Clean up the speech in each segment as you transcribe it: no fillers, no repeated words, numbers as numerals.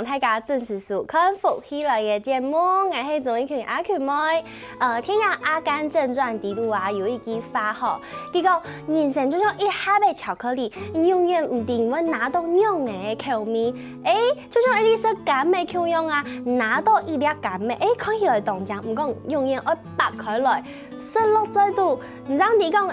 让大家准时收看福喜来嘅节目，我係钟意群阿群妹。天涯阿甘正传底度啊，有一句话吼，佢讲人生就像一盒嘅巧克力，永遠唔定會拿到樣嘅口味。就像一粒色甘味口樣啊，拿到一粒甘味，看起來凍漿，唔講永遠會白開來，失落在度。唔讓你講，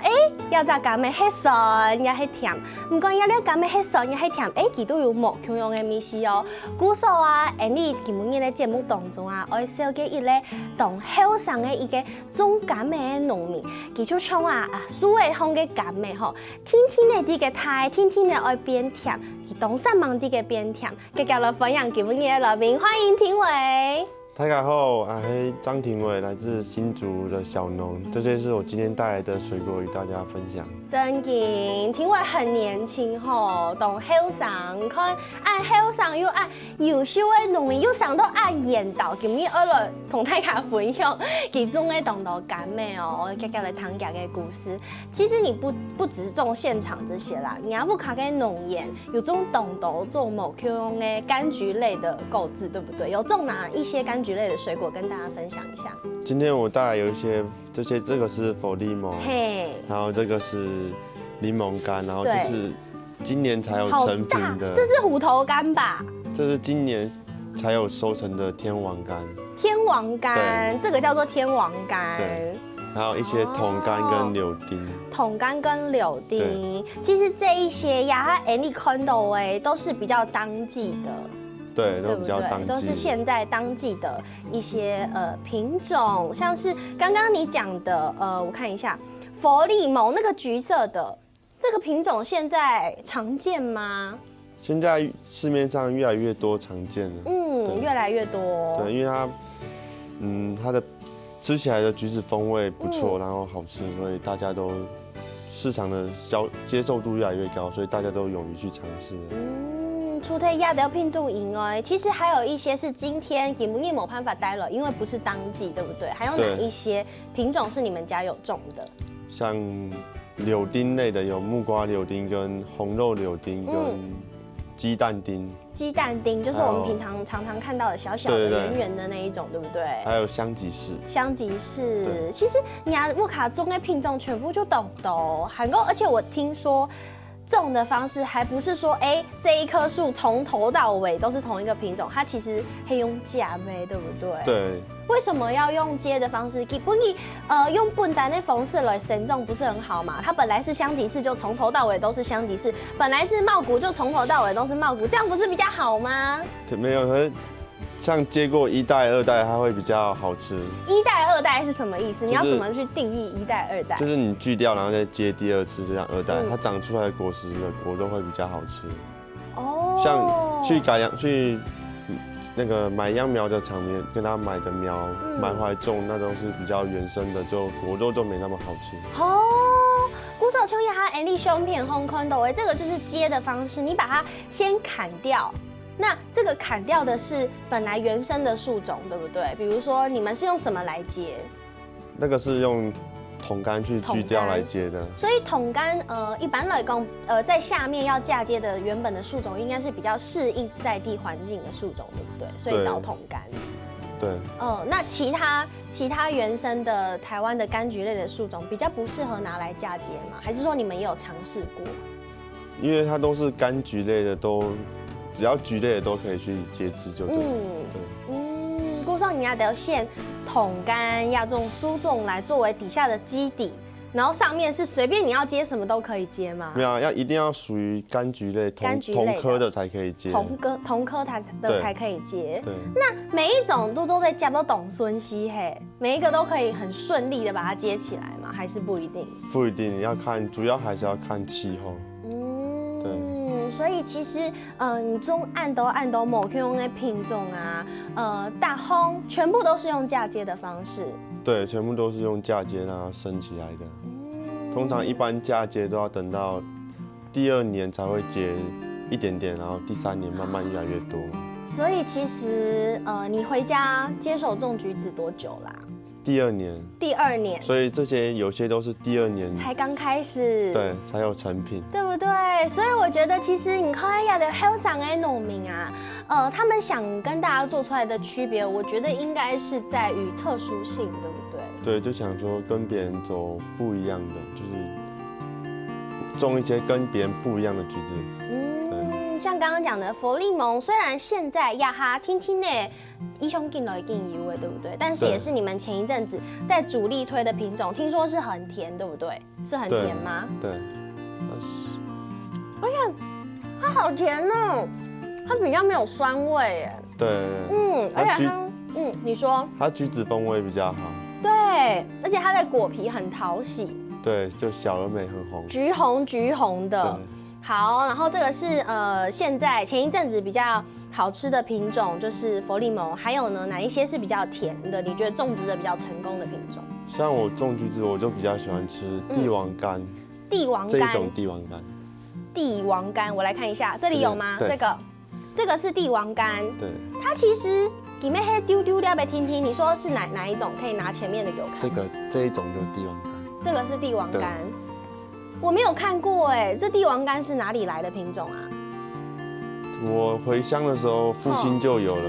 有隻甘味係酸又係甜，唔講有粒甘味係酸又係甜，佢都有木口樣嘅味思哦。故說啊，你今日嘅節目當中啊，愛小嘅一咧當後生嘅一個種甘味嘅農民，佢就唱蘇維康嘅甘味吼，天天嘅啲嘅太，天天嘅愛變甜。東山芒地嘅變甜，繼續來分享今日嘅來賓，歡迎庭偉。大家好，我是张庭伟，来自新竹的小农。这些是我今天带来的水果与大家分享。真嘅，庭伟很年輕吼，當後生看愛後生又愛優秀嘅農民，又想到愛研導，今日我來同大家分享其中嘅當道甘味哦，我繼續來談家嘅故事。其實你不只是種現場這些啦，你要不卡嘅農園有種當道種某 Q 嘅柑橘類的購置，對不對？有種哪一些柑橘類的水果跟大家分享一下？今天我帶來有一些這個是佛利蒙，然後這個是檸檬乾，然後這是今年才有成品的，這是虎頭柑吧？這是今年才有收成的天王柑。天王柑，這個叫做天王柑。對，還有一些桶柑跟柳丁。桶柑跟柳丁，其實這一些呀，你看到都是比較當季的。對，都比較當季，都是現在當季的一些品種，像是剛剛你講的我看一下佛利蒙那個橘色的這個品種，現在常見嗎？現在市面上越來越多常見了，越來越多。對，因為它的吃起來的橘子風味不錯，然後好吃，所以大家都市場的接受度越來越高，所以大家都勇於去嘗試。除了亞德品種以外，其實還有一些是今天也沒辦法帶了，因為不是當季，對不對？還有哪一些品種是你們家有種的？像柳丁類的有木瓜柳丁、跟紅肉柳丁、跟雞蛋丁。雞蛋丁就是我們平常常常看到的小小的、圓圓的那一種，對不對？還有香吉士。香吉士，其實你亞沃卡種的品種全部就懂得韓國，而且我聽說。種的方式還不是說，這一棵樹從頭到尾都是同一個品種，它其實可以用接唄，對不對？對。為什麼要用接的方式？用笨蛋的方式來生種不是很好嘛？它本來是香吉士，就從頭到尾都是香吉士；本來是茂谷，就從頭到尾都是茂谷，這樣不是比較好嗎？對，沒有，可是像接過一代、二代，它會比較好吃。一代、二代是什麼意思？你要怎麼去定義一代、二代？就是你鋸掉，然後再接第二次，就像二代，它長出來的果實的果肉會比較好吃。哦。像去改良去那個買秧苗的場面，跟他買的苗買回來種，那都是比較原生的，就果肉就沒那麼好吃。哦。古手秋葉它安利胸片烘坤的，這個就是接的方式，你把它先砍掉。那這個砍掉的是本來原生的樹種，對不對？比如說你們是用什麼來接？那個是用桶柑去鋸掉來接的。所以桶柑一般來講在下面要嫁接的原本的樹種，應該是比較適應在地環境的樹種，對不對？所以找桶柑。對。那其他原生的台灣的柑橘類的樹種比較不適合拿來嫁接嗎？還是說你們也有嘗試過？因為它都是柑橘類的都。只要橘類的都可以去接枝就對。顧上你要得選桶柑，要這種樹種來作為底下的基底，然後上面是隨便你要接什麼都可以接嗎？沒有，一定要屬於柑橘類同科的才可以接。同科的才可以接。對。那每一種都在接都懂順息嘿，每一個都可以很順利的把它接起來嗎？還是不一定？不一定，要看，主要還是要看氣候。對。所以其實，你種按斗某 Q 的品種啊，大烘全部都是用嫁接的方式。對，全部都是用嫁接讓它生起來的。通常一般嫁接都要等到第2年才會結一點點，然後第3年慢慢越來越多。所以其實，你回家接手種橘子多久啦？第2年。第2年。所以这些有些都是第2年才刚开始。对，才有成品。对不对？所以我觉得其实你看亚的后上的农民啊，他们想跟大家做出来的区别，我觉得应该是在于特殊性，对不对？对，就想说跟别人走不一样的，就是种一些跟别人不一样的橘子。像刚刚讲的佛利蒙，虽然现在亚哈听听呢，一胸进了一定油味，对不对？但是也是你们前一阵子在主力推的品种，听说是很甜，对不对？是很甜吗？对。而且它好甜哦，它比较没有酸味耶。对。而且它，你说。它橘子风味比较好。对，而且它的果皮很讨喜。对，就小而美，很红。橘红的。好，然后这个是现在前一阵子比较好吃的品种，就是佛利蒙。还有呢，哪一些是比较甜的？你觉得种植的比较成功的品种？像我种橘子，我就比较喜欢吃帝王柑。帝王柑。这一种帝王柑。帝王柑，我来看一下，这里有吗？这个是帝王柑。对。它其实里面还丢丢掉呗，听听，你说是哪一种？可以拿前面的给我看。这一种就是帝王柑。这个是帝王柑。我没有看过哎，这帝王柑是哪里来的品种啊？我回乡的时候，父亲就有了。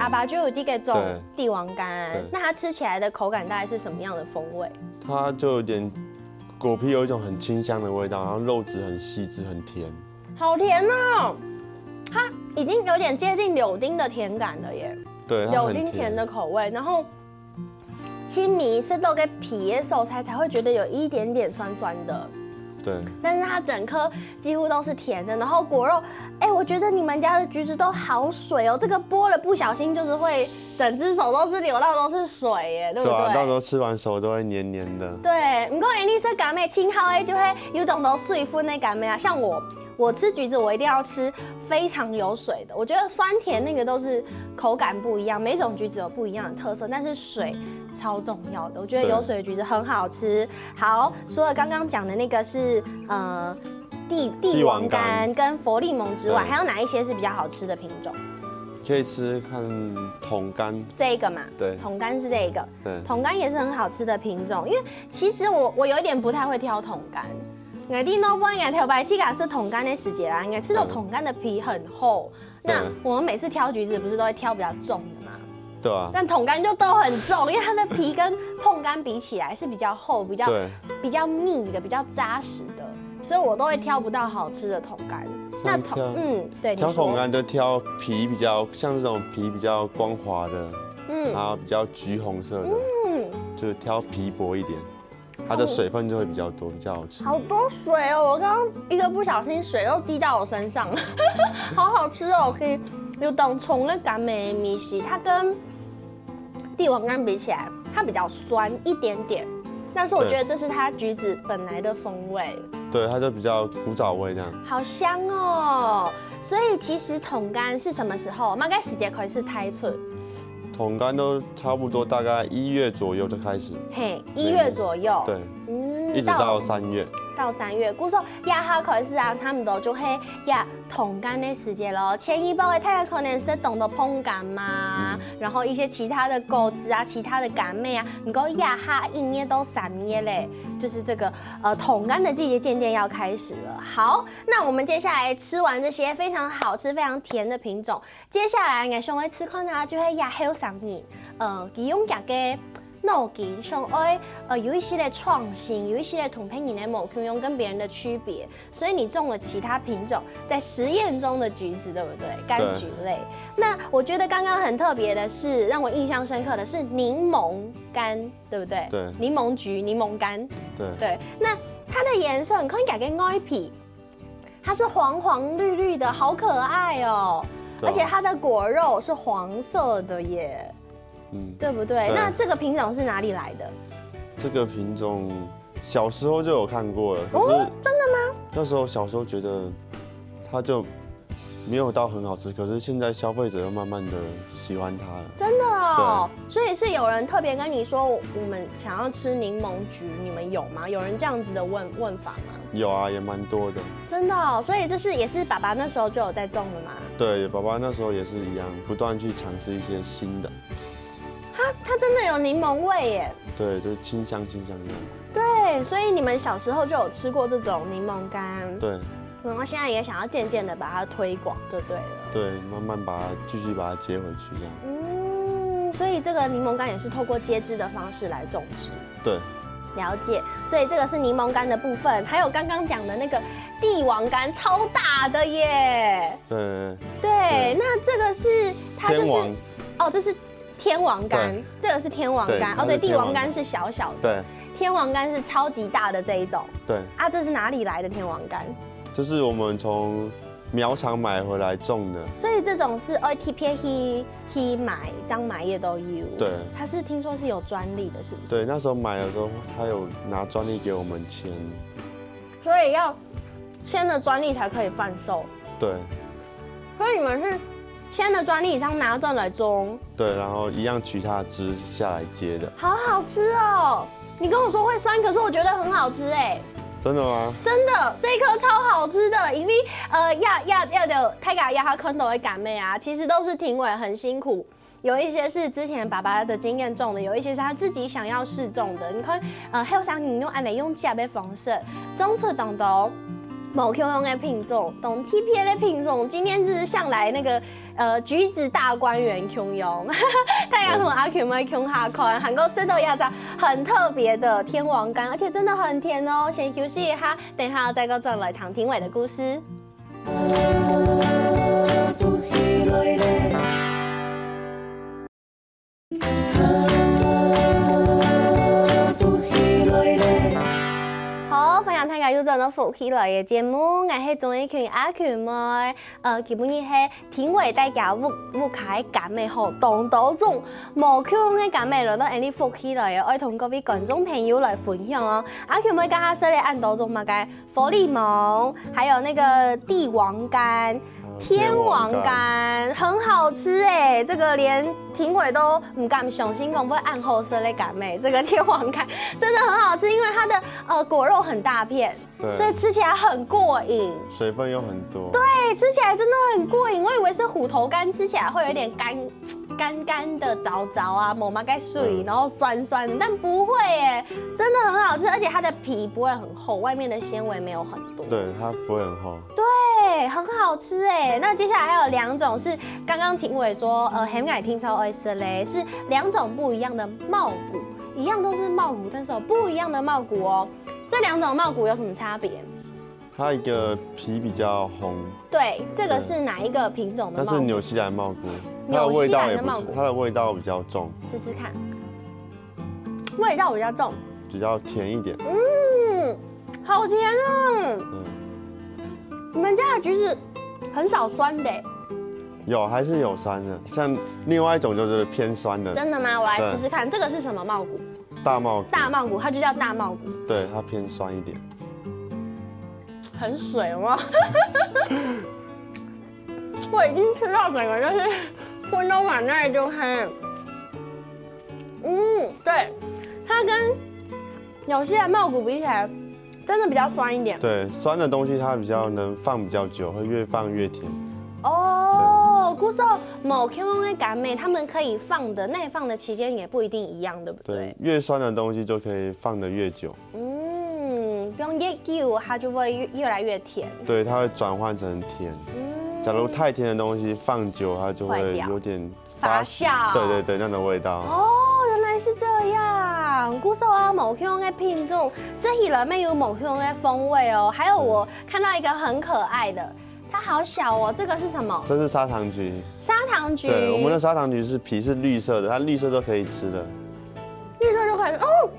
阿爸就有第一个种帝王柑。那它吃起来的口感大概是什么样的风味？它就有点果皮有一种很清香的味道，然后肉质很细致，很甜。好甜哦！它已经有点接近柳丁的甜感了耶。对，柳丁甜的口味，然后青米是豆跟皮的时候才会觉得有一点点酸酸的。对，但是它整颗几乎都是甜的，然后果肉，我觉得你们家的橘子都好水哦，这个剥了不小心就是会整只手都是流到都是水耶，对不对？对啊，到时候吃完手都会黏黏的。对，不过你说柑妹清好就会有懂得水分的柑妹啊，像我吃橘子，我一定要吃非常有水的。我觉得酸甜那个都是口感不一样，每种橘子有不一样的特色，但是水超重要的。我觉得有水的橘子很好吃。好，除了刚刚讲的那个是帝王柑跟佛利蒙之外，还有哪一些是比较好吃的品种？可以吃看桶柑这一个嘛？对，桶柑是这一个。对，桶柑也是很好吃的品种，因为其实我有一点不太会挑桶柑。我哋老板应该白起噶是桶柑的时节啦，应该吃到桶柑的皮很厚。那我们每次挑橘子不是都会挑比较重的吗？对啊。但桶柑就都很重，因为它的皮跟碰柑比起来是比较厚、比较密的、比较扎实的，所以我都会挑不到好吃的桶柑。那对，挑桶柑就挑皮比较像这种皮比较光滑的，然后比较橘红色的，就是挑皮薄一点。它的水分就会比较多，比较好吃。好多水哦！我刚刚一个不小心水又滴到我身上了，好好吃哦！可以有等虫的柑美米西，它跟帝王柑比起来，它比较酸一点点，但是我觉得这是它橘子本来的风味。对，它就比较古早味这样。好香哦！所以其实桶柑是什么时候？大概时间可以是胎寸。桶柑都差不多，大概1月左右就开始。嘿，1月左右。对，一直到3月。到3月，故说亚哈可是啊，他们都就嘿亚桶柑的时节咯。前一波的太可能是懂得碰柑嘛，然后一些其他的果子啊，其他的柑妹啊，你讲亚哈1月到3月嘞，就是这个桶柑的季节渐渐要开始了。好，那我们接下来吃完这些非常好吃、非常甜的品种，接下来我上会吃看啊，就会亚后上面，利用家嘅。脑筋上爱有一些的创新，有一些的同配你的某 Q 用跟别人的区别，所以你种了其他品种在实验中的橘子，对不对？柑橘类。那我觉得刚刚很特别的是，让我印象深刻的是柠檬柑，对不对？对。柠檬橘、柠檬柑。对。那它的颜色你可以改跟外皮，它是黄黄绿绿的，好可爱哦。而且它的果肉是黄色的耶。对不对？那这个品种是哪里来的？这个品种小时候就有看过了，可是真的吗？那时候小时候觉得它就没有到很好吃，可是现在消费者又慢慢的喜欢它了。真的哦，所以是有人特别跟你说我们想要吃柠檬橘，你们有吗？有人这样子的问法吗？有啊，也蛮多的。真的哦，所以这是也是爸爸那时候就有在种的吗？对，爸爸那时候也是一样，不断去尝试一些新的。哈，它真的有柠檬味耶。对，就是清香这样。对，所以你们小时候就有吃过这种柠檬干。对。然后现在也想要渐渐的把它推广，就对了。对，慢慢继续把它接回去这样。所以这个柠檬干也是透过接枝的方式来种植。对。了解，所以这个是柠檬干的部分，还有刚刚讲的那个帝王干，超大的耶。对，那这个是它就是哦，这是天王干，这个是天王干哦，对，帝王干是小小的，对，天王干是超级大的这一种。对啊，这是哪里来的天王干？这是我们从苗场买回来种的，所以这种是TPA 买张买也都有。对，它是听说是有专利的，是不是？对，那时候买的时候，他有拿专利给我们签，所以要签了专利才可以贩售。对，所以你们是签了专利以上拿证来种？对，然后一样取它的枝下来接的。好好吃哦！你跟我说会酸，可是我觉得很好吃哎。真的吗？真的，这一颗超好吃的，因为要的太家他坑都会感妹啊，其实都是庭伟很辛苦，有一些是之前爸爸的经验种的，有一些是他自己想要试种的。你看，还有啥你用安来用价的方式，种出当到某 Q 用的品种，懂 TPA 的品种，今天就是上来那个橘子大观园 Q 用，太阳同阿 Q 麦 Q 下款，韩国色豆亚扎很特别的天王干，而且真的很甜哦。先休息一下，等一下再跟郑来谈庭伟的故事。好，欢迎大家又做到福起來嘅節目，我係綜藝群阿權妹，基本上係庭偉大家屋開減美好，當種無口嘅減美來到呢啲福起來嘅，愛同各位觀眾朋友來分享哦。阿權妹家下說嚟按當中嘛嘅佛利蒙，還有那個帝王干。天王干很好吃哎，这个连庭伟都不敢相信，讲会暗后色的感美。这个天王干真的很好吃，因为它的果肉很大片，所以吃起来很过瘾，水分又很多。对，吃起来真的很过瘾。我以为是虎头干，吃起来会有点干的、糟啊，某嘛该水，然后酸酸的，但不会哎，真的很好吃，而且它的皮不会很厚，外面的纤维没有很多。对，它不会很厚。对，很好吃哎。那接下来还有2种是刚刚庭伟说，很爱听超爱吃嘞，是2种不一样的茂谷，一样都是茂谷，但是有不一样的茂谷哦。这2种茂谷有什么差别？它一个皮比较红。对，这个是哪一个品种的茂谷？那是纽西兰茂谷，它的味道也不错，它的味道比较重。试试看，味道比较重，比较甜一点。好甜啊！你们家的橘子很少酸的。有，还是有酸的，像另外一种就是偏酸的。真的吗？我来吃吃看，这个是什么茂谷？大茂谷。大茂谷，它就叫大茂谷。对，它偏酸一点。很水吗？我已经吃到整个就是昏都满那里就黑。对，它跟纽西兰茂谷比起来，真的比较酸一点。对，酸的东西它比较能放比较久，会越放越甜。故说某 Q 的感美，他们可以放的耐放的期间也不一定一样，对不对？对，越酸的东西就可以放得越久。不用越久，它就会越来越甜。对，它会转换成甜。假如太甜的东西放久，它就会有点发酵。对，那样的味道。原来是这样。故说啊，某 Q 的品种是起来面有某 Q 的风味哦。还有我看到一个很可爱的。它好小哦，这个是什么？这是砂糖橘。砂糖橘。对，我们的砂糖橘是皮是绿色的，它绿色都可以吃的。绿色就可以吃哦，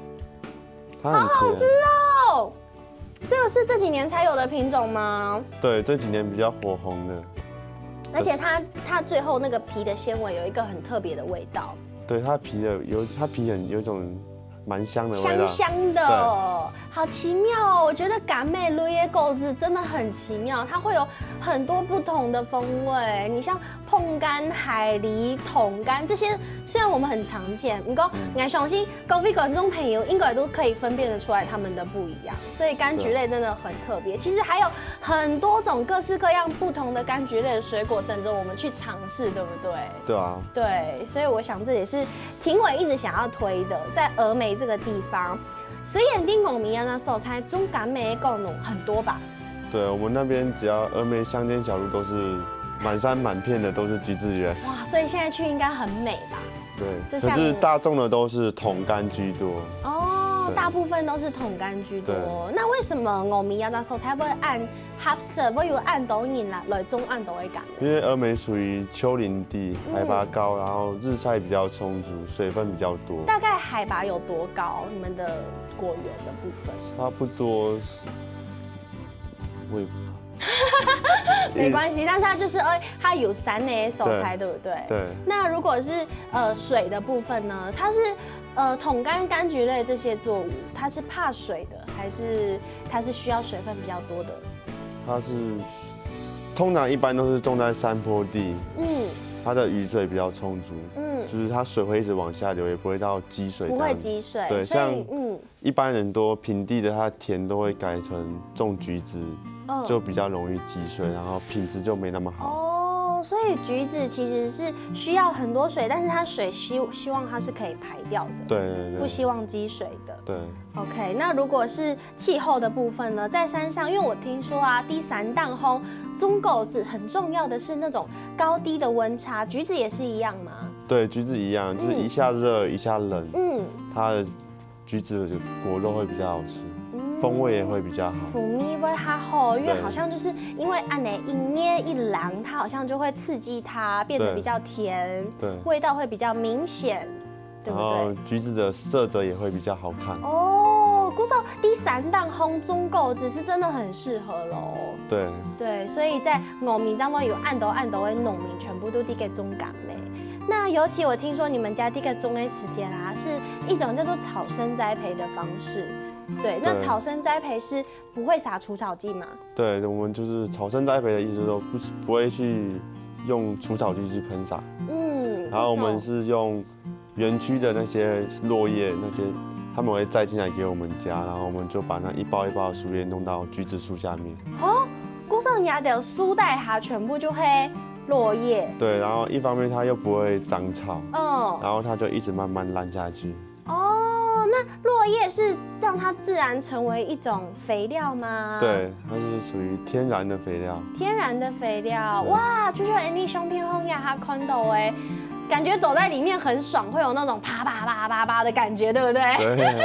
好好吃哦。这个是这几年才有的品种吗？对，这几年比较火红的。而且它最后那个皮的纤维有一个很特别的味道。对，它皮有一种蛮香的味道，香的，好奇妙哦！我觉得感美绿叶狗子真的很奇妙，它会有很多不同的风味。你像碰柑、海梨、桶柑这些，虽然我们很常见，不过我相信各位观众朋友应该都可以分辨得出来它们的不一样。所以柑橘类真的很特别。其实还有很多种各式各样不同的柑橘类的水果等着我们去尝试，对不对？对啊。对，所以我想这也是庭伟一直想要推的，在峨眉这个地方。虽然定拱米那手菜中感美够浓很多吧？对，我们那边只要峨眉乡间小路都是满山满片的都是橘子园。哇，所以现在去应该很美吧？对，可是大众的都是桶柑居多。哦，大部分都是桶柑居多。那为什么峨眉那手菜会按合适，会有按斗人来种按斗会感？因为峨眉属于丘陵地，海拔高，然后日晒比较充足，水分比较多。大概海拔有多高？你们的果园的部分？差不多，我也不知道。没关系，但是它就是它有山的手材，对不对？对。那如果是水的部分呢？它是桶柑、柑橘类这些作物，它是怕水的，还是它是需要水分比较多的？它是通常一般都是种在山坡地，它的雨水比较充足，就是它水会一直往下流，也不会到积水。不会积水。对，像一般人多平地的，它田都会改成种橘子。就比较容易积水，然后品质就没那么好。哦，所以橘子其实是需要很多水，但是它水希望它是可以排掉的。对，不希望积水的。对。OK， 那如果是气候的部分呢？在山上，因为我听说啊，第三档烘棕狗子很重要的是那种高低的温差，橘子也是一样吗？对，橘子一样，就是一下热一下冷。它的橘子的果肉会比较好吃。风味也会比较好，fru味会它好，因为好像就是因为按呢一捏一啷，它好像就会刺激它变得比较甜，对，味道会比较明显，对不对？然后橘子的色泽也会比较好看。哦，估计第三档烘棕狗子是真的很适合喽。对，所以在峨眉这么有按斗的农民全部都地给种感嘞。那尤其我听说你们家这个种的时间啦，是一种叫做草生栽培的方式。对，那草生栽培是不会撒除草剂吗？对，我们就是草生栽培的意思都不会去用除草剂去喷洒。然后我们是用园区的那些落叶那些，他们会载进来给我们家，然后我们就把那一包一包的树叶弄到橘子树下面。古上牙的树带它全部就会落叶。对，然后一方面它又不会长草，然后它就一直慢慢烂下去。那落叶是让它自然成为一种肥料吗？对，它是属于天然的肥料。天然的肥料，哇！就像你胸片后呀，它看到哎，感觉走在里面很爽，会有那种啪啪啪啪啪的感觉，对不对？对。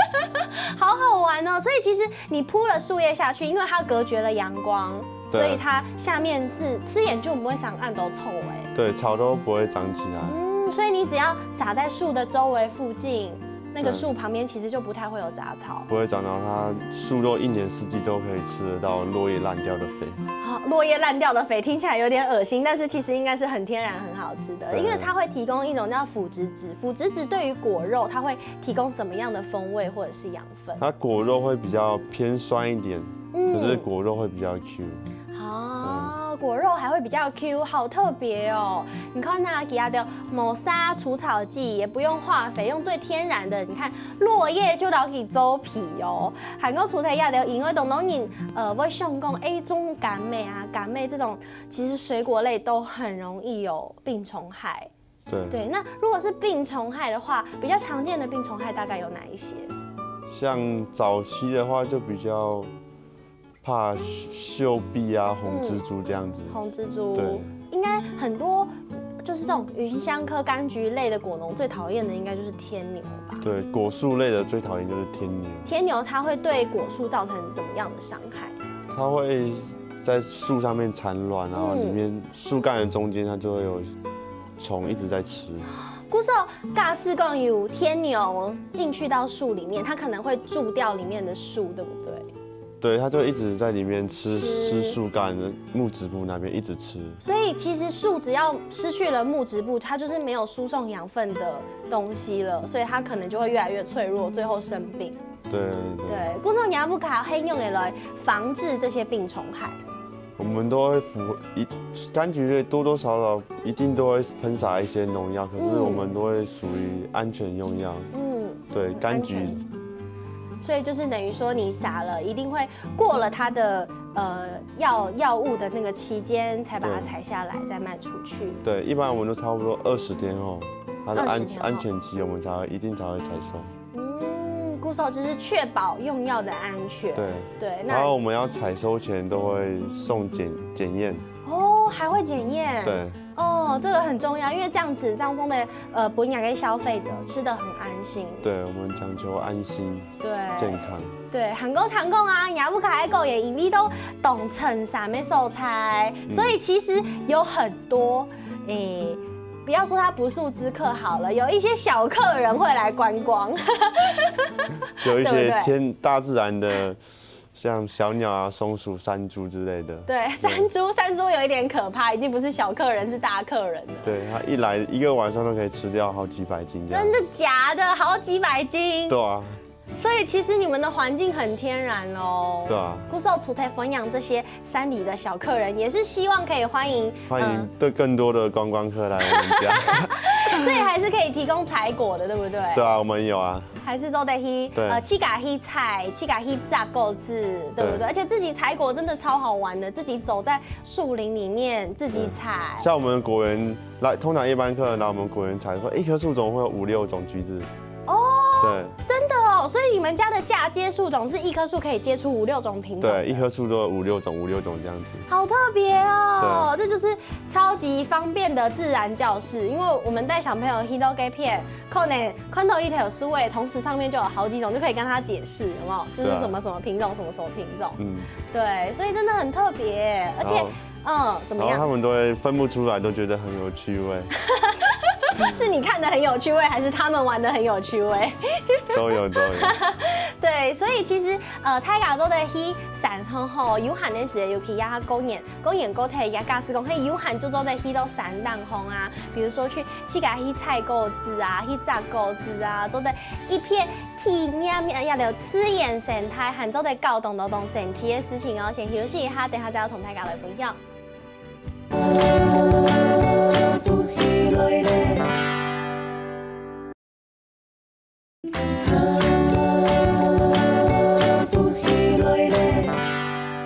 好好玩哦！所以其实你铺了树叶下去，因为它隔绝了阳光，所以它下面吃眼就不会长暗都臭哎。对，草都不会长起来。所以你只要撒在树的周围附近。那个树旁边其实就不太会有杂草，不会长到它树都一年四季都可以吃得到落叶烂掉的肥。好，落叶烂掉的肥听起来有点恶心，但是其实应该是很天然、很好吃的，因为它会提供一种叫腐殖质。腐殖质对于果肉，它会提供怎么样的风味或者是养分？它果肉会比较偏酸一点，可是果肉会比较 Q。果肉还会比较 Q， 好特别哦！你看那给它的抹杀除草剂，也不用化肥，用最天然的。你看落叶就老给周皮哦，韩国除菜亚的，因为懂懂你会上讲种柑妹啊，柑妹这种其实水果类都很容易有病虫害。对，那如果是病虫害的话，比较常见的病虫害大概有哪一些？像早期的话就比较。怕锈壁啊、红蜘蛛这样子。红蜘蛛，对，应该很多就是这种芸香科柑橘类的果农最讨厌的应该就是天牛吧？对，果树类的最讨厌就是天牛。天牛它会对果树造成怎么样的伤害？它会在树上面产卵，然后里面树干的中间它就会有虫一直在吃。古时候尬是共有天牛进去到树里面，它可能会蛀掉里面的树，对不对？对，它就一直在里面吃树干的木质部那边一直吃。所以其实树只要失去了木质部，它就是没有输送养分的东西了，所以它可能就会越来越脆弱，最后生病。对，古时候你要不卡黑用来防治这些病虫害。我们都会柑橘类多多少少一定都会喷洒一些农药，可是我们都会属于安全用药。对，柑橘。所以就是等于说你撒了，一定会过了它的药物的那个期间，才把它采下来，再卖出去。对，一般我们都差不多20天后，它的安全期我们一定才会采收。固守就是确保用药的安全。对。然后我们要采收前都会送检验。哦，还会检验。对。哦，这个很重要，因为这样子当中的本雅给消费者吃得很安心。对，我们讲求安心，对，健康。对，韩国谈讲啊，亚布卡爱狗也因为都懂衬衫的素材，所以其实有很多不要说他不速之客好了，有一些小客人会来观光，有一些大自然的。像小鸟啊、松鼠、山猪之类的。对，山猪有一点可怕，已经不是小客人，是大客人了。对，它一来一个晚上都可以吃掉好几百斤这样。真的假的？好几百斤？对啊。所以其实你们的环境很天然哦。对啊。固守除台分养这些山里的小客人，也是希望可以欢迎对更多的观光客来我们家。所以还是可以提供采果的，对不对？对啊，我们有啊。还是都得去去家去采，去家去榨果子，对不对？而且自己采果真的超好玩的，自己走在树林里面自己采。像我们果园通常一般客人来我们果园采，会一棵树种会有5、6种橘子。哦。对。真的哦，所以你们家的嫁接树种是一棵树可以接出5、6种品种。对，一棵树都有5、6种这样子。好特别哦，这就是超级方便的自然教室。因为我们带小朋友 Hito 给片，可能看到一条书诶，同时上面就有好几种，就可以跟他解释，有没有？这是什么品种，什么品种？对，所以真的很特别，而且怎么样？他们都会分不出来，都觉得很有趣味。是你看得很有趣味，还是他们玩得很有趣味？都有。对，所以其实泰雅族的去山乡吼，有限的时候尤其也公园高铁也假使讲，嘿有限就做的去到山当风啊，比如说去家去采果子啊，去摘果子啊，做的一片体验也了刺眼生态，和做的搞动神奇的事情哦。先休息一下，等下再要同大家来分享。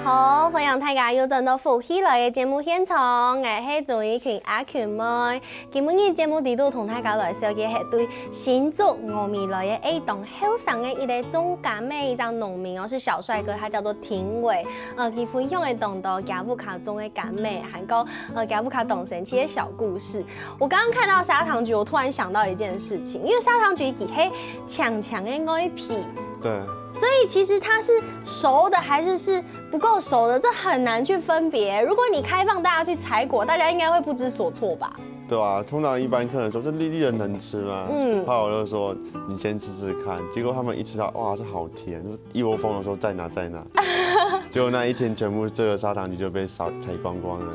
好，分享大家又转到福喜来的节目现场，我是总一群阿群妹。今日节目里头同大家来说嘅係對新竹峨眉來嘅一棟後生嘅一個中間嘅一張農民哦，是小帥哥，他叫做廷偉。佢分享嘅棟到加布卡中嘅感美，還有加布卡懂神奇嘅小故事。我剛剛看到砂糖橘，我突然想到一件事情，因為砂糖橘佢係強嘅外皮。对。所以其实它是熟的还是不够熟的，这很难去分别。如果你开放大家去采果，大家应该会不知所措吧？对啊，通常一般客人说这绿绿的能吃吗？后来我就说你先吃吃看，结果他们一吃到哇这好甜，一窝蜂的说再拿。结果那一天全部这个砂糖橘就被采光光了。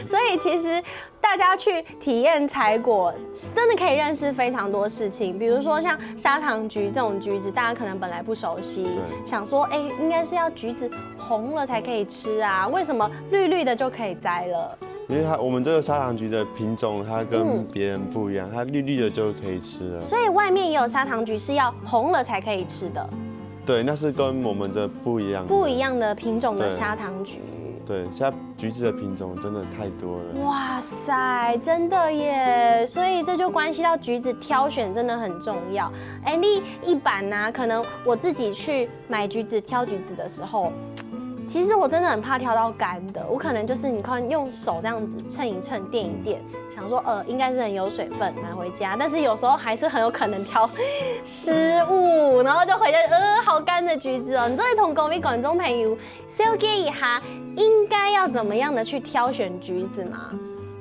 所以其实大家去体验采果，真的可以认识非常多事情。比如说像砂糖橘这种橘子，大家可能本来不熟悉，想说应该是要橘子红了才可以吃啊，为什么绿绿的就可以摘了？因为我们这个砂糖橘的品种，它跟别人不一样，它绿绿的就可以吃了。所以外面也有砂糖橘是要红了才可以吃的。对，那是跟我们这不一样的品种的砂糖橘。对，现在橘子的品种真的太多了。哇塞，真的耶！所以这就关系到橘子挑选真的很重要。你一般啊，可能我自己去买橘子挑橘子的时候，其实我真的很怕挑到干的，我可能就是你看用手这样子称一称、垫一垫，想说应该是很有水分拿回家，但是有时候还是很有可能挑失误，然后就回家好干的橘子哦。你这位同各位观众朋友了解一下，应该要怎么样的去挑选橘子吗？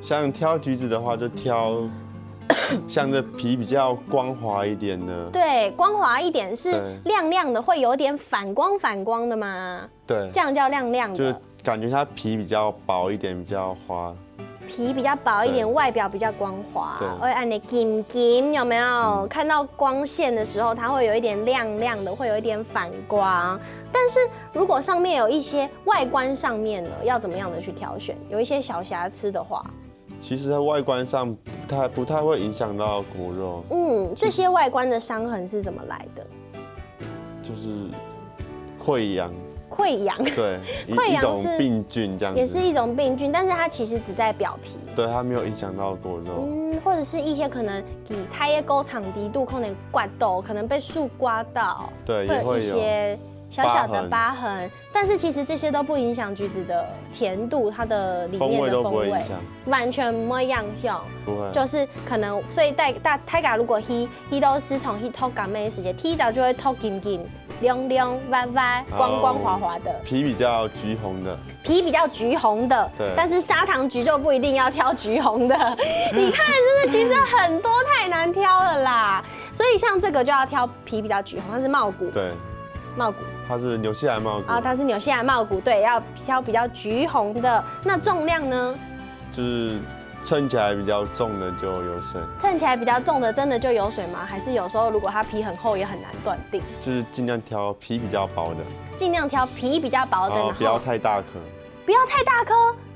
像挑橘子的话，就挑像这皮比较光滑一点的。对，光滑一点是亮亮的，会有点反光的吗？对，这样叫亮亮的。就感觉它皮比较薄一点，比较滑。皮比较薄一点，外表比较光滑，会按你金金有没有？看到光线的时候，它会有一点亮亮的，会有一点反光。但但是如果上面有一些外观上面呢，要怎么样的去挑选？有一些小瑕疵的话，其实在外观上不太会影响到果肉。这些外观的伤痕是怎么来的？就是溃疡。溃疡，对，一种病菌这样子，也是一种病菌，但是它其实只在表皮，对，它没有影响到果肉，或者是一些可能给胎叶沟场低度可能刮到，可能被树刮到，对，也会有一些小小的疤痕，但是其实这些都不影响橘子的甜度，它的里面的风味完全不会影响，不会，就是可能所以大家如果他都是从他偷感妹的时间，提早就会偷金金。亮亮、弯弯、光光滑滑的，皮比较橘红的，对。但是砂糖橘就不一定要挑橘红的。你看，真的橘子很多，太难挑了啦。所以像这个就要挑皮比较橘红，它是茂谷。对，茂谷。它是纽西兰茂谷。啊，它是纽西兰茂谷，对，要挑比较橘红的。那重量呢？就是称起来比较重的就有水，称起来比较重的真的就有水吗？还是有时候如果它皮很厚也很难断定？就是尽量挑皮比较薄的，尽量挑皮比较薄的，不要太大颗，不要太大颗。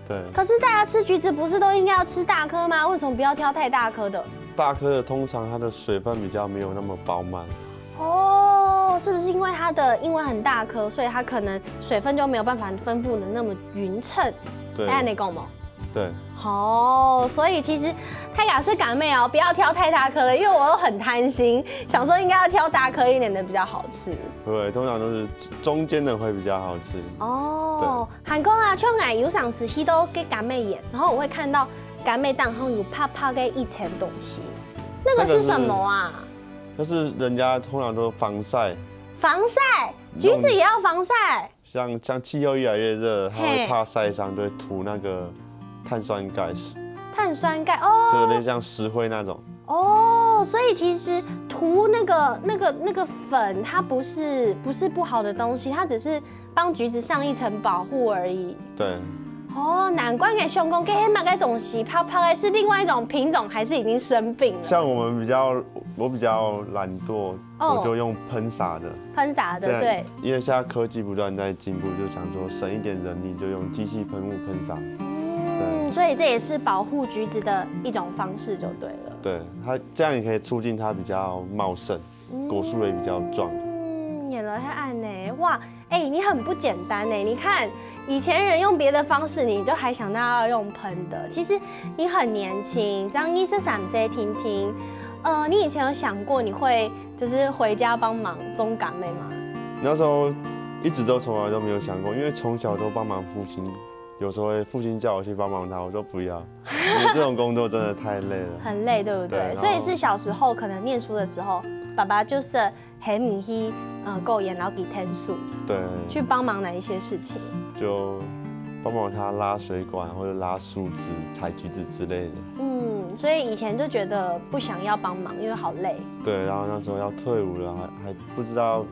对。可是大家吃橘子不是都应该要吃大颗吗？为什么不要挑太大颗的？大颗的通常它的水分比较没有那么饱满。哦，是不是因为因为很大颗，所以它可能水分就没有办法分布的那么匀称？对。哎，你讲吗？对。所以其实泰雅是感妹哦，不要挑太大颗的，因为我又很贪心，想说应该要挑大颗一点的比较好吃。对，通常都是中间的会比较好吃。韩国啊，像我有上次去都给感妹演，然后我会看到感妹档后有啪啪的一层东西，那个是什么啊？那是人家通常都防晒。防晒，橘子也要防晒。像气候越来越热，它会怕晒伤，就会涂那个碳酸钙。碳酸钙就有点像石灰那种。所以其实涂那个粉，它不是不好的东西，它只是帮橘子上一层保护而已。对。难怪给熊公给黑马给东西泡泡的是另外一种品种，还是已经生病了？像我比较懒惰，我就用喷洒的。对。因为现在科技不断在进步，就想说省一点人力，就用机器喷雾喷洒。所以这也是保护橘子的一种方式，就对了。对，它这样也可以促进它比较茂盛，果树也比较壮。演了太暗呢，哇，你很不简单呢。你看以前人用别的方式，你就还想到要用喷的。其实你很年轻，这样23岁听听。你以前有想过你会就是回家帮忙种感妹吗？那时候一直都从来都没有想过，因为从小都帮忙父亲。有时候父亲叫我去帮忙他，我说不要，因为这种工作真的太累了，很累，对不对？所以是小时候可能念书的时候，爸爸就是很唔去够严，然后给天数，对，去帮忙哪一些事情？就帮忙他拉水管或者拉树枝、采橘子之类的。所以以前就觉得不想要帮忙，因为好累。对，然后那时候要退伍了，还不知道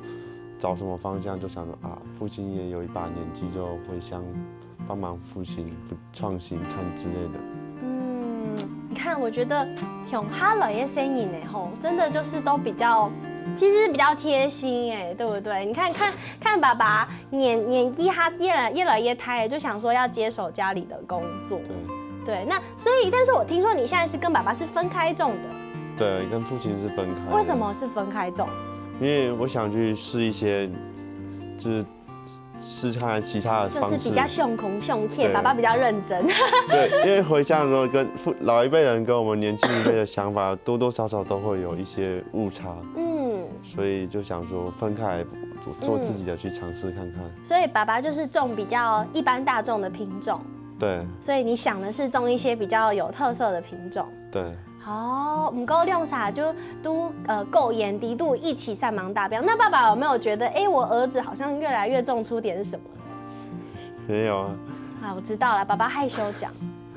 找什么方向，就想说父亲也有一把年纪，就回乡。帮忙复兴、创新看之类的。你看，我觉得用哈了也声音呢，吼，真的就是都比较，其实比较贴心哎，对不对？你看爸爸年纪他越来越大，就想说要接手家里的工作。对，那所以，但是我听说你现在是跟爸爸是分开种的。对，跟父亲是分开。为什么是分开种？因为我想去试一些，就是试看其他的方式，就是比较胸贴，爸爸比较认真。对，因为回乡的时候跟老一辈人跟我们年轻一辈的想法多多少少都会有一些误差。所以就想说分开来做自己的去尝试看看。所以爸爸就是种比较一般大众的品种。对。所以你想的是种一些比较有特色的品种。对。唔够量啥就都够盐低度一起善忙大标。那爸爸有没有觉得，我儿子好像越来越种出点什么？没有啊。我知道了，爸爸害羞讲。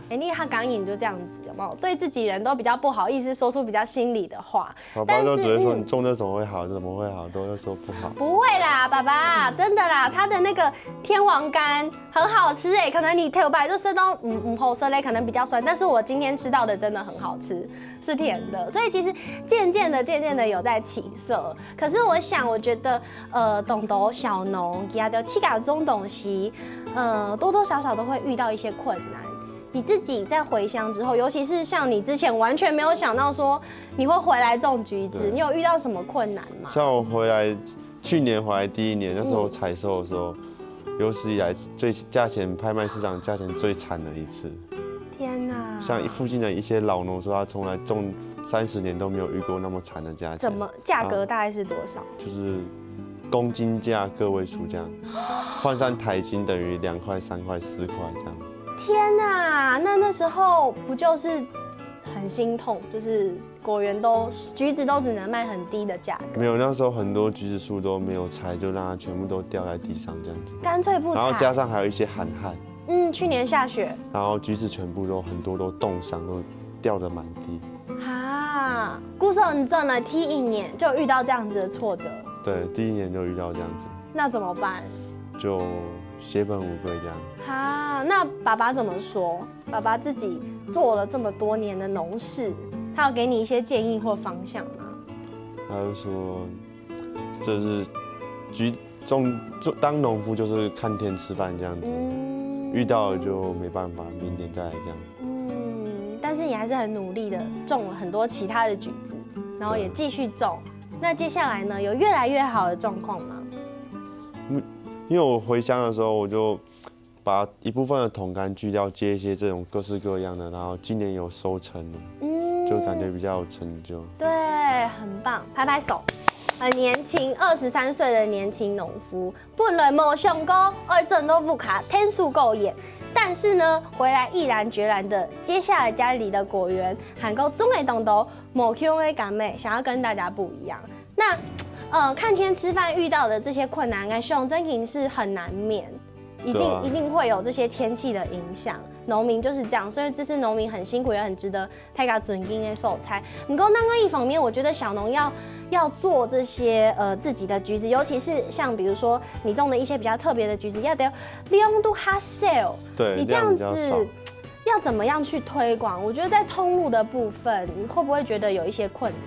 你他刚引就这样子哦。有没有？对自己人都比较不好意思说出比较心里的话。爸爸都只会说你种这怎么会好，怎么会好，都会说不好。不会啦，爸爸，真的啦，他的那个天王柑很好吃可能你头白就吃到好吃嘞，可能比较酸，但是我今天吃到的真的很好吃，是甜的，所以其实渐渐的有在起色。可是我觉得懂得小农给他的七嘎中东西，多多少少都会遇到一些困难。你自己在回乡之后，尤其是像你之前完全没有想到说你会回来种橘子，你有遇到什么困难吗？像我去年回来第1年，那时候采收的时候，有史以来拍卖市场价钱最惨的一次。天哪！像附近的一些老农说，他从来种30年都没有遇过那么惨的价钱。怎么价格大概是多少？就是公斤价个位数这样，换算台斤等于2块、3块、4块这样。天哪，那时候不就是很心痛，就是果园橘子都只能卖很低的价格。没有，那时候很多橘子树都没有采，就让它全部都掉在地上这样子。干脆不采。然后加上还有一些寒害。去年下雪。然后橘子全部很多都冻伤，都掉得满地。哈，故事你真的第1年就遇到这样子的挫折。对，第1年就遇到这样子。那怎么办？就血本无归这样。哈，那爸爸怎么说？爸爸自己做了这么多年的农事，他有给你一些建议或方向吗？他就说，这是当农夫就是看天吃饭这样子，遇到了就没办法，明年再来这样。但是你还是很努力的种了很多其他的橘子，然后也继续种。那接下来呢，有越来越好的状况吗？因为我回乡的时候，我就把一部分的桶柑锯掉，接一些这种各式各样的，然后今年有收成了，就感觉比较有成就。对，很棒，拍拍手。很年轻，23岁的年轻农夫，本来没想过要种到不卡，天数够严，但是呢，回来毅然决然的接下来家里的果园，喊够种的东东，某 Q A 感美，想要跟大家不一样。那看天吃饭遇到的这些困难，跟熊真情是很难免，一定会有这些天气的影响。农民就是这样，所以这是农民很辛苦也很值得大家尊敬的素材。不过，那一方面，我觉得小农要做这些自己的橘子，尤其是像比如说你种的一些比较特别的橘子，要得利用度 hard sale， 对，你这样子要怎么样去推广？我觉得在通路的部分，你会不会觉得有一些困难？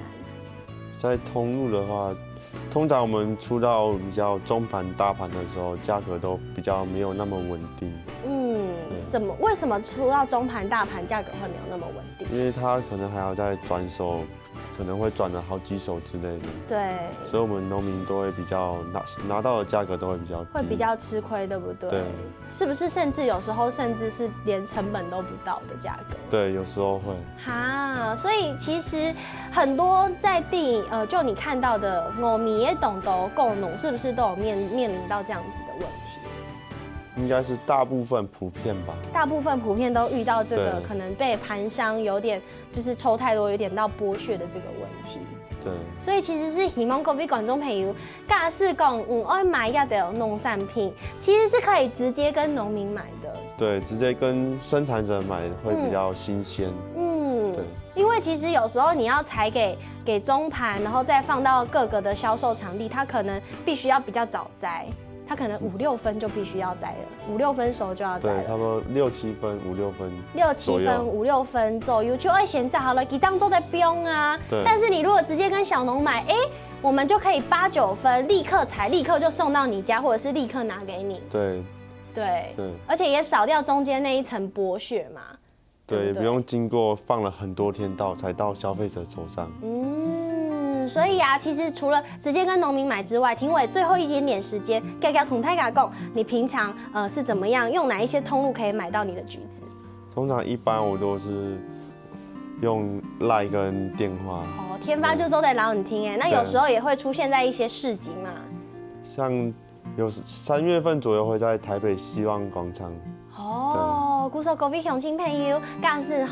在通路的话，通常我们出到比较中盘、大盘的时候，价格都比较没有那么稳定。为什么出到中盘、大盘价格会没有那么稳定？因为它可能还要再转手，可能会转了好几手之类的。对。所以我们农民都会比较拿到的价格都会比较低，会比较吃亏，对不对？对。是不是有时候甚至是连成本都不到的价格？对，有时候会。所以其实很多在地就你看到的农民也懂得共农，是不是都有面临到这样子的问题？应该是大部分普遍吧。大部分普遍都遇到这个可能被盘商有点就是抽太多，有点到剥削的这个问题。对。所以其实是希望各位观众朋友，假使讲爱买一的农产品，其实是可以直接跟农民买的。对，直接跟生产者买会比较新鲜。对。因为其实有时候你要采给中盘，然后再放到各个的销售场地，它可能必须要比较早摘。它可能5、6分就必须要摘了，5、6分熟就要摘了。对，差不多6、7分、5、6分。6、7分、5、6分左右就会先摘好了，几张都在冰啊。对。但是你如果直接跟小农买，我们就可以8、9分立刻采，立刻就送到你家，或者是立刻拿给你。对。对。而且也少掉中间那一层剥削嘛。对，也不用经过放了很多天才到消费者手上。所以其实除了直接跟农民买之外，庭伟最后一点点时间，给同太嘎讲，你平常是怎么样用哪一些通路可以买到你的橘子？通常一般我都是用 LINE 跟电话。天发就都在老你听那有时候也会出现在一些市集嘛。像有3月份左右会在台北希望广场。故说各位乡亲朋友，假使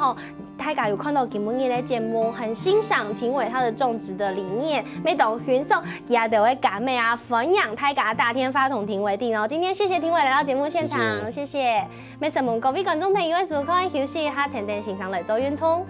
大家有看到今日的节目，很欣赏庭伟他的种植的理念，每到分享也都会感美啊，分享大家大天发同庭伟定哦。今天谢谢庭伟来到节目现场，谢谢。没什么，各位观众朋友的时间休息一下，停停欣赏来做运动。